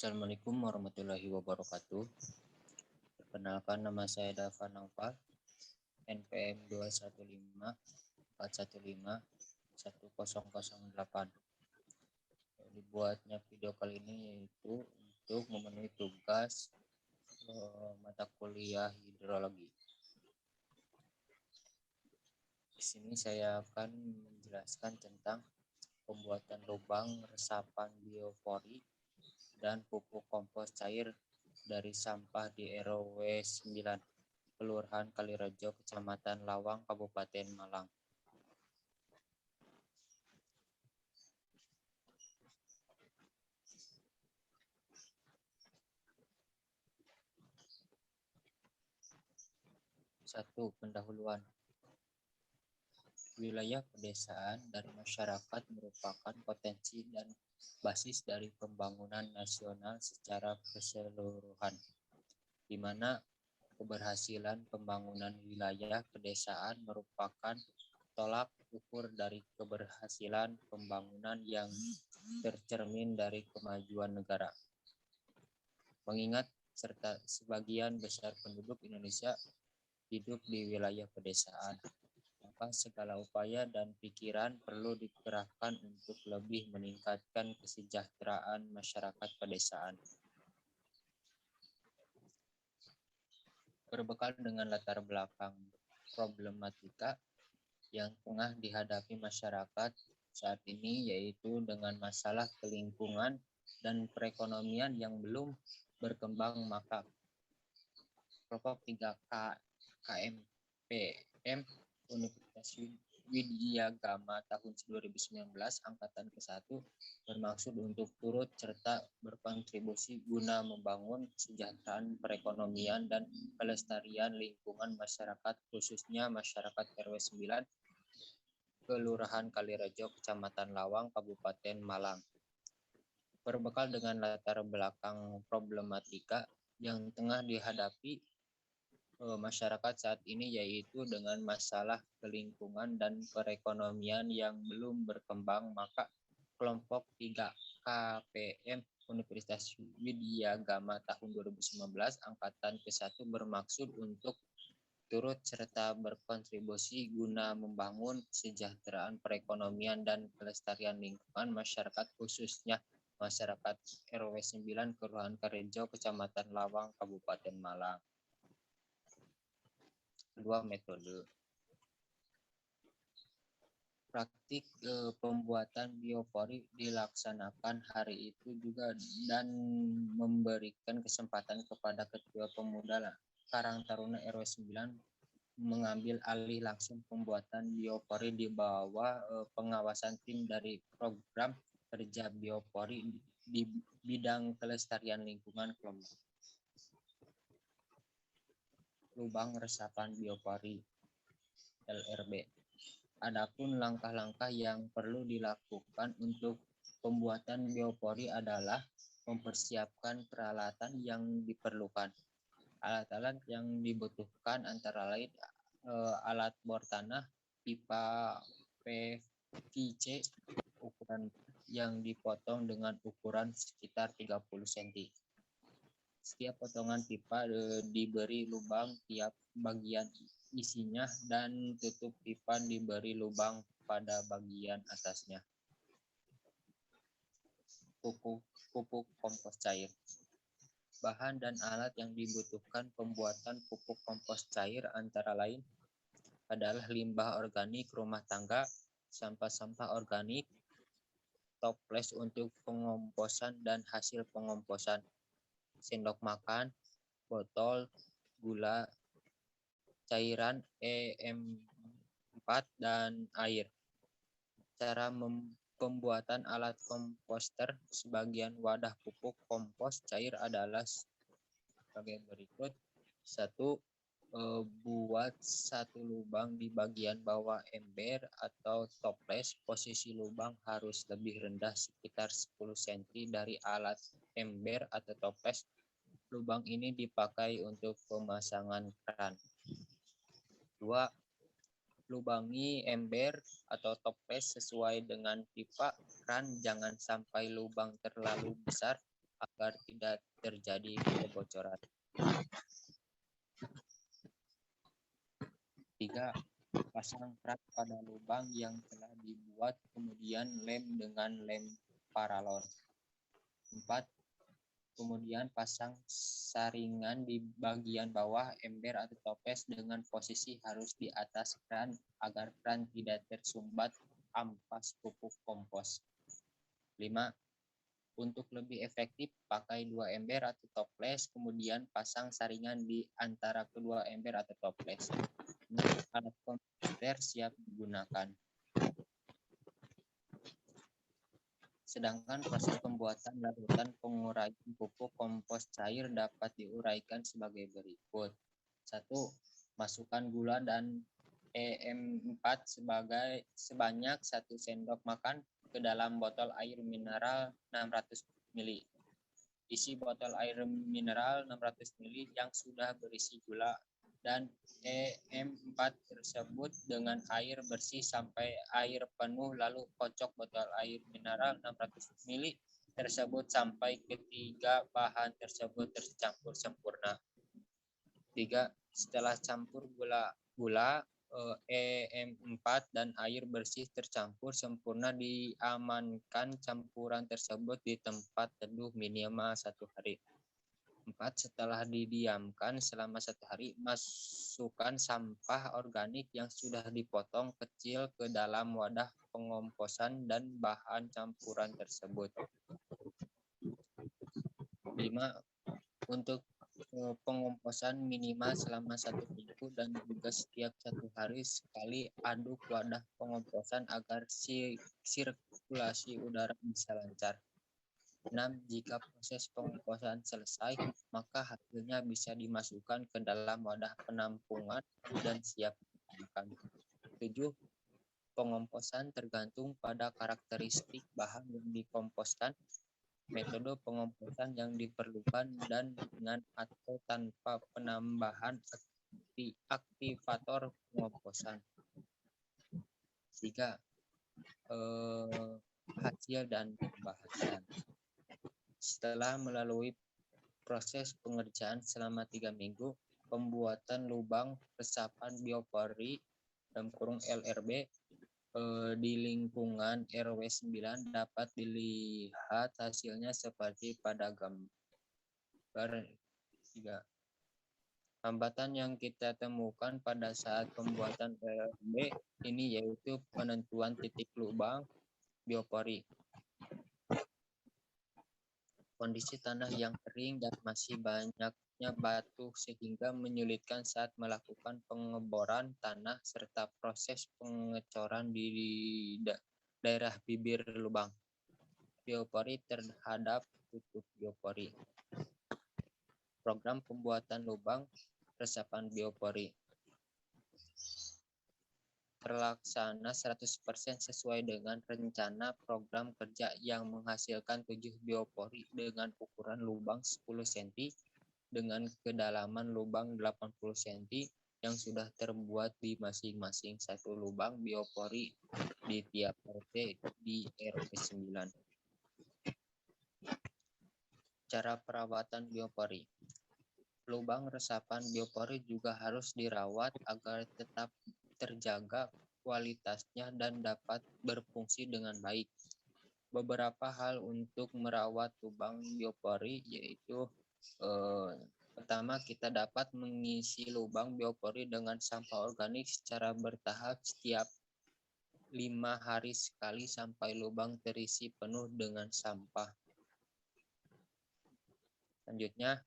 Assalamualaikum warahmatullahi wabarakatuh. Perkenalkan, nama saya Dava Naufal, NPM 215415108. Dibuatnya video kali ini yaitu untuk memenuhi tugas mata kuliah hidrologi. Di sini saya akan menjelaskan tentang pembuatan lubang resapan biopori dan pupuk kompos cair dari sampah di RW 9, Kelurahan Kalirejo, Kecamatan Lawang, Kabupaten Malang. Satu, pendahuluan. Wilayah pedesaan dari masyarakat merupakan potensi dan basis dari pembangunan nasional secara keseluruhan, di mana keberhasilan pembangunan wilayah pedesaan merupakan tolak ukur dari keberhasilan pembangunan yang tercermin dari kemajuan negara. Mengingat serta sebagian besar penduduk Indonesia hidup di wilayah pedesaan, maka segala upaya dan pikiran perlu dikerahkan untuk lebih meningkatkan kesejahteraan masyarakat pedesaan. Berbekal dengan latar belakang problematika yang tengah dihadapi masyarakat saat ini, yaitu dengan masalah kelingkungan dan perekonomian yang belum berkembang, maka Kelompok 3K KMPM Universitas Widya Gama tahun 2019 angkatan ke-1 bermaksud untuk turut serta berkontribusi guna membangun kesejahteraan perekonomian dan pelestarian lingkungan masyarakat, khususnya masyarakat RW 9 Kelurahan Kalirejo, Kecamatan Lawang, Kabupaten Malang. Berbekal dengan latar belakang problematika yang tengah dihadapi masyarakat saat ini, yaitu dengan masalah kelingkungan dan perekonomian yang belum berkembang, maka kelompok 3 KPM Universitas Widya Gama tahun 2019 angkatan ke-1 bermaksud untuk turut serta berkontribusi guna membangun kesejahteraan perekonomian dan pelestarian lingkungan masyarakat, khususnya masyarakat RW 9 Kelurahan Kalirejo, Kecamatan Lawang, Kabupaten Malang. Dua metode. Praktik pembuatan biopori dilaksanakan hari itu juga dan memberikan kesempatan kepada Ketua Pemuda Karang Taruna RW 9 mengambil alih langsung pembuatan biopori di bawah pengawasan tim dari program kerja biopori di bidang kelestarian lingkungan kelompok. Lubang resapan biopori LRB. Adapun langkah-langkah yang perlu dilakukan untuk pembuatan biopori adalah mempersiapkan peralatan yang diperlukan. Alat-alat yang dibutuhkan antara lain alat bor tanah, pipa PVC ukuran yang dipotong dengan ukuran sekitar 30 cm. Setiap potongan pipa diberi lubang tiap bagian isinya dan tutup pipa diberi lubang pada bagian atasnya. Pupuk kompos cair. Bahan dan alat yang dibutuhkan pembuatan pupuk kompos cair antara lain adalah limbah organik rumah tangga, sampah-sampah organik, toples untuk pengomposan dan hasil pengomposan, sendok makan, botol, gula, cairan EM4 dan air. Cara pembuatan alat komposter. Sebagian wadah pupuk kompos cair adalah sebagai berikut. 1. Buat satu lubang di bagian bawah ember atau toples. Posisi lubang harus lebih rendah sekitar 10 cm dari alat ember atau toples. Lubang ini dipakai untuk pemasangan keran. 2. Lubangi ember atau toples sesuai dengan pipa keran. Jangan sampai lubang terlalu besar agar tidak terjadi kebocoran. 3. Pasang prat pada lubang yang telah dibuat, kemudian lem dengan lem paralon. 4. Kemudian pasang saringan di bagian bawah ember atau toples dengan posisi harus di atas keran agar keran tidak tersumbat ampas pupuk kompos. 5. Untuk lebih efektif, pakai 2 ember atau toples, kemudian pasang saringan di antara kedua ember atau toples. Alat komposter siap digunakan. Sedangkan proses pembuatan larutan penguraian pupuk kompos cair dapat diuraikan sebagai berikut. 1. Masukkan gula dan EM4 sebanyak 1 sendok makan ke dalam botol air mineral 600 ml. Isi botol air mineral 600 ml yang sudah berisi gula dan EM4 tersebut dengan air bersih sampai air penuh, lalu kocok botol air mineral 600 ml tersebut sampai ketiga bahan tersebut tercampur sempurna. 3. Setelah campur gula EM4 dan air bersih tercampur sempurna, diamankan campuran tersebut di tempat teduh minimal 1 hari. 4. Setelah didiamkan selama 1 hari, masukkan sampah organik yang sudah dipotong kecil ke dalam wadah pengomposan dan bahan campuran tersebut. 5. Untuk pengomposan minimal selama 1 minggu dan juga setiap 1 hari sekali aduk wadah pengomposan agar sirkulasi udara bisa lancar. 6. Jika proses pengomposan selesai, maka hasilnya bisa dimasukkan ke dalam wadah penampungan dan siap digunakan. 7. Pengomposan tergantung pada karakteristik bahan yang dikomposkan, metode pengomposan yang diperlukan, dan dengan atau tanpa penambahan aktivator pengomposan. 3. Hasil dan pembahasan. Setelah melalui proses pengerjaan selama 3 minggu, pembuatan lubang resapan biopori (LRB) di lingkungan RW 9 dapat dilihat hasilnya seperti pada gambar 3. Hambatan yang kita temukan pada saat pembuatan LRB ini yaitu penentuan titik lubang biopori, kondisi tanah yang kering dan masih banyaknya batu sehingga menyulitkan saat melakukan pengeboran tanah, serta proses pengecoran di daerah bibir lubang biopori terhadap tutup biopori. Program pembuatan lubang resapan biopori terlaksana 100% sesuai dengan rencana program kerja yang menghasilkan 7 biopori dengan ukuran lubang 10 cm dengan kedalaman lubang 80 cm yang sudah terbuat di masing-masing satu lubang biopori di tiap RT di RW 9. Cara perawatan biopori. Lubang resapan biopori juga harus dirawat agar tetap terjaga kualitasnya dan dapat berfungsi dengan baik. Beberapa hal untuk merawat lubang biopori yaitu pertama, kita dapat mengisi lubang biopori dengan sampah organik secara bertahap setiap 5 hari sekali sampai lubang terisi penuh dengan sampah. Selanjutnya,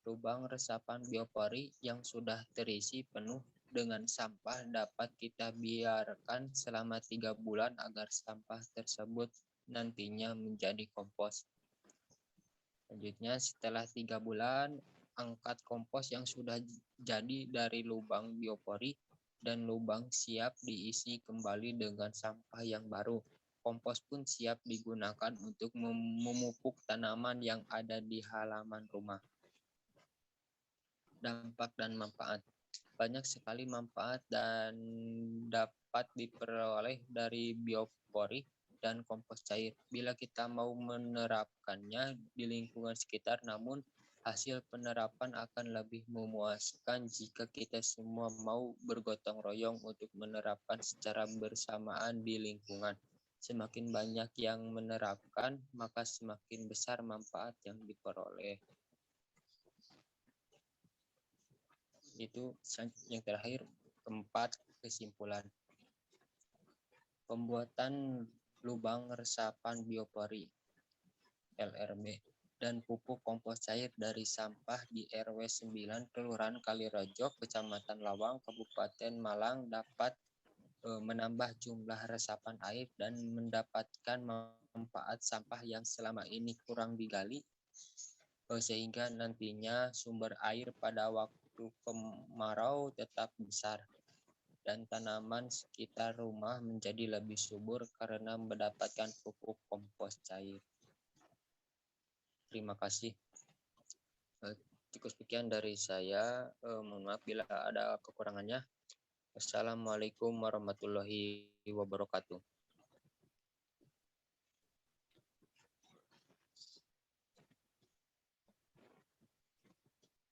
lubang resapan biopori yang sudah terisi penuh dengan sampah dapat kita biarkan selama 3 bulan agar sampah tersebut nantinya menjadi kompos. Selanjutnya, setelah 3 bulan, angkat kompos yang sudah jadi dari lubang biopori dan lubang siap diisi kembali dengan sampah yang baru. Kompos pun siap digunakan untuk memupuk tanaman yang ada di halaman rumah. Dampak dan manfaat. Banyak sekali manfaat dan dapat diperoleh dari biopori. dan kompos cair. Bila kita mau menerapkannya di lingkungan sekitar, namun hasil penerapan akan lebih memuaskan jika kita semua mau bergotong royong untuk menerapkan secara bersamaan di lingkungan. Semakin banyak yang menerapkan, maka semakin besar manfaat yang diperoleh. Itu yang terakhir, 4, kesimpulan. Pembuatan lubang resapan biopori LRB dan pupuk kompos cair dari sampah di RW 9 Kelurahan Kalirejo, Kecamatan Lawang, Kabupaten Malang dapat menambah jumlah resapan air dan mendapatkan manfaat sampah yang selama ini kurang digali, sehingga nantinya sumber air pada waktu kemarau tetap besar dan tanaman sekitar rumah menjadi lebih subur karena mendapatkan pupuk kompos cair. Terima kasih. Cukup sekian dari saya. Mohon maaf bila ada kekurangannya. Wassalamualaikum warahmatullahi wabarakatuh.